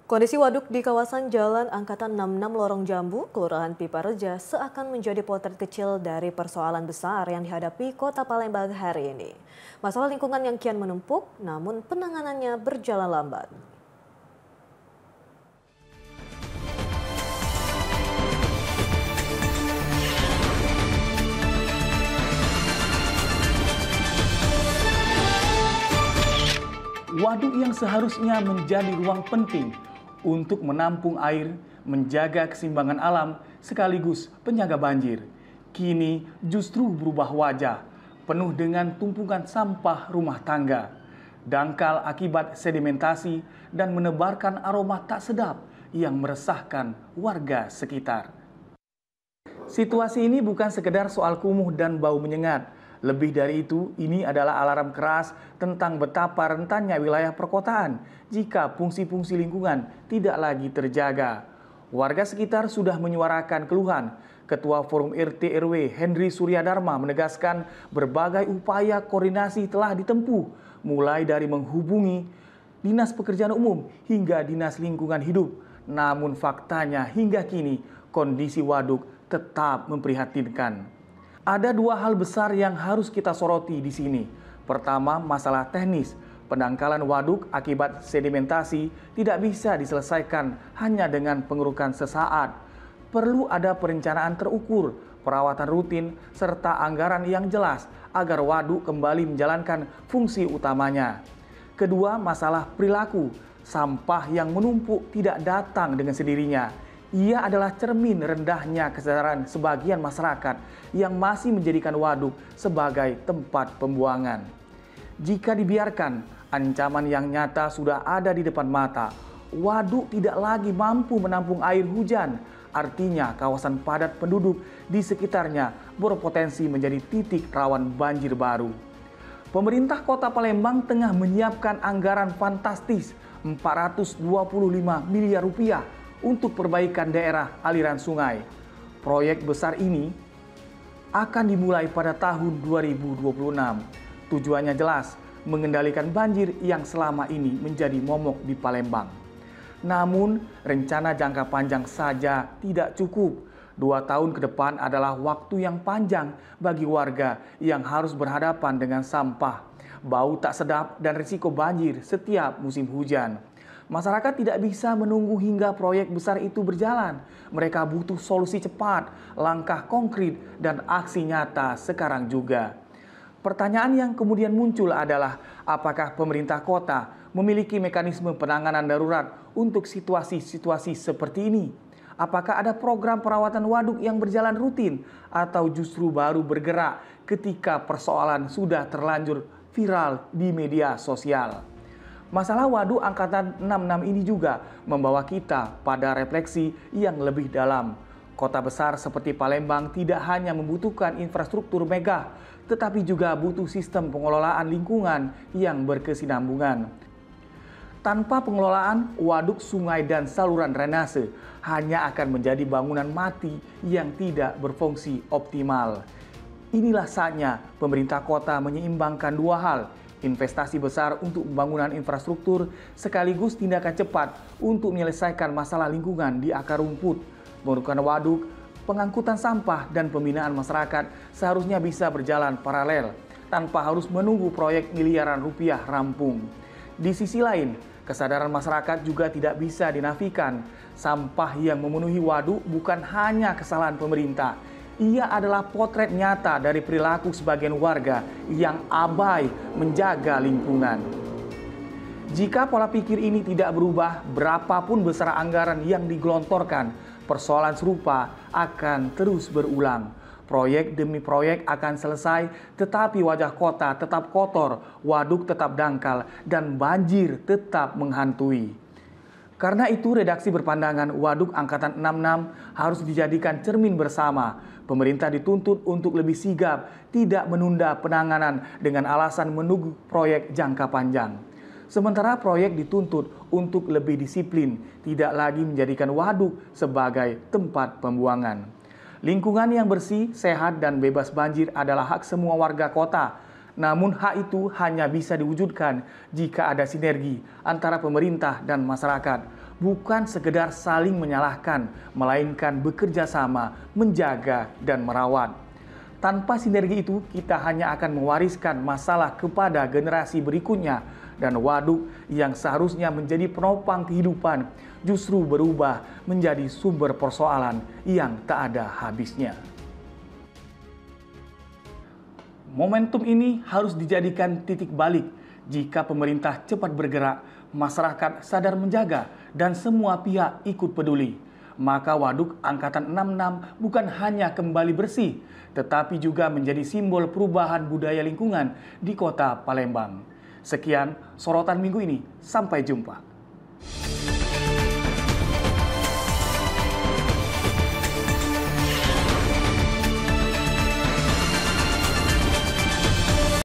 Kondisi waduk di kawasan Jalan Angkatan 66 Lorong Jambu, Kelurahan Pipareja seakan menjadi potret kecil dari persoalan besar yang dihadapi Kota Palembang hari ini. Masalah lingkungan yang kian menumpuk, namun penanganannya berjalan lambat. Waduk yang seharusnya menjadi ruang penting untuk menampung air, menjaga keseimbangan alam, sekaligus penyangga banjir, kini justru berubah wajah, penuh dengan tumpukan sampah rumah tangga, dangkal akibat sedimentasi, dan menebarkan aroma tak sedap yang meresahkan warga sekitar. Situasi ini bukan sekedar soal kumuh dan bau menyengat. Lebih dari itu, ini adalah alarm keras tentang betapa rentannya wilayah perkotaan jika fungsi-fungsi lingkungan tidak lagi terjaga. Warga sekitar sudah menyuarakan keluhan. Ketua Forum RT RW Henry Suryadharma menegaskan berbagai upaya koordinasi telah ditempuh, mulai dari menghubungi Dinas Pekerjaan Umum hingga Dinas Lingkungan Hidup. Namun faktanya hingga kini kondisi waduk tetap memprihatinkan. Ada dua hal besar yang harus kita soroti di sini. Pertama, masalah teknis. Pendangkalan waduk akibat sedimentasi tidak bisa diselesaikan hanya dengan pengerukan sesaat. Perlu ada perencanaan terukur, perawatan rutin, serta anggaran yang jelas agar waduk kembali menjalankan fungsi utamanya. Kedua, masalah perilaku. Sampah yang menumpuk tidak datang dengan sendirinya. Ia adalah cermin rendahnya kesadaran sebagian masyarakat yang masih menjadikan waduk sebagai tempat pembuangan. Jika dibiarkan, ancaman yang nyata sudah ada di depan mata. Waduk tidak lagi mampu menampung air hujan. Artinya kawasan padat penduduk di sekitarnya berpotensi menjadi titik rawan banjir baru. Pemerintah Kota Palembang tengah menyiapkan anggaran fantastis 425 miliar rupiah untuk perbaikan daerah aliran sungai. Proyek besar ini akan dimulai pada tahun 2026. Tujuannya jelas, mengendalikan banjir yang selama ini menjadi momok di Palembang. Namun, rencana jangka panjang saja tidak cukup. 2 tahun ke depan adalah waktu yang panjang bagi warga yang harus berhadapan dengan sampah, bau tak sedap, dan risiko banjir setiap musim hujan. Masyarakat tidak bisa menunggu hingga proyek besar itu berjalan. Mereka butuh solusi cepat, langkah konkret, dan aksi nyata sekarang juga. Pertanyaan yang kemudian muncul adalah, apakah pemerintah kota memiliki mekanisme penanganan darurat untuk situasi-situasi seperti ini? Apakah ada program perawatan waduk yang berjalan rutin atau justru baru bergerak ketika persoalan sudah terlanjur viral di media sosial? Masalah waduk angkatan 66 ini juga membawa kita pada refleksi yang lebih dalam. Kota besar seperti Palembang tidak hanya membutuhkan infrastruktur megah, tetapi juga butuh sistem pengelolaan lingkungan yang berkesinambungan. Tanpa pengelolaan, waduk, sungai, dan saluran drainase hanya akan menjadi bangunan mati yang tidak berfungsi optimal. Inilah saatnya pemerintah kota menyeimbangkan dua hal, investasi besar untuk pembangunan infrastruktur sekaligus tindakan cepat untuk menyelesaikan masalah lingkungan di akar rumput. Pengerukan waduk, pengangkutan sampah, dan pembinaan masyarakat seharusnya bisa berjalan paralel tanpa harus menunggu proyek miliaran rupiah rampung. Di sisi lain, kesadaran masyarakat juga tidak bisa dinafikan. Sampah yang memenuhi waduk bukan hanya kesalahan pemerintah. Ia adalah potret nyata dari perilaku sebagian warga yang abai menjaga lingkungan. Jika pola pikir ini tidak berubah, berapapun besar anggaran yang digelontorkan, persoalan serupa akan terus berulang. Proyek demi proyek akan selesai, tetapi wajah kota tetap kotor, waduk tetap dangkal, dan banjir tetap menghantui. Karena itu, redaksi berpandangan waduk angkatan 66 harus dijadikan cermin bersama. Pemerintah dituntut untuk lebih sigap, tidak menunda penanganan dengan alasan menunggu proyek jangka panjang. Sementara proyek dituntut untuk lebih disiplin, tidak lagi menjadikan waduk sebagai tempat pembuangan. Lingkungan yang bersih, sehat, dan bebas banjir adalah hak semua warga kota. Namun hak itu hanya bisa diwujudkan jika ada sinergi antara pemerintah dan masyarakat. bukan sekedar saling menyalahkan, melainkan bekerja sama, menjaga dan merawat. Tanpa sinergi itu, kita hanya akan mewariskan masalah kepada generasi berikutnya, dan waduk yang seharusnya menjadi penopang kehidupan justru berubah menjadi sumber persoalan yang tak ada habisnya. Momentum ini harus dijadikan titik balik. Jika pemerintah cepat bergerak, masyarakat sadar menjaga, dan semua pihak ikut peduli, maka Waduk Angkatan 66 bukan hanya kembali bersih, tetapi juga menjadi simbol perubahan budaya lingkungan di Kota Palembang. Sekian sorotan minggu ini, sampai jumpa.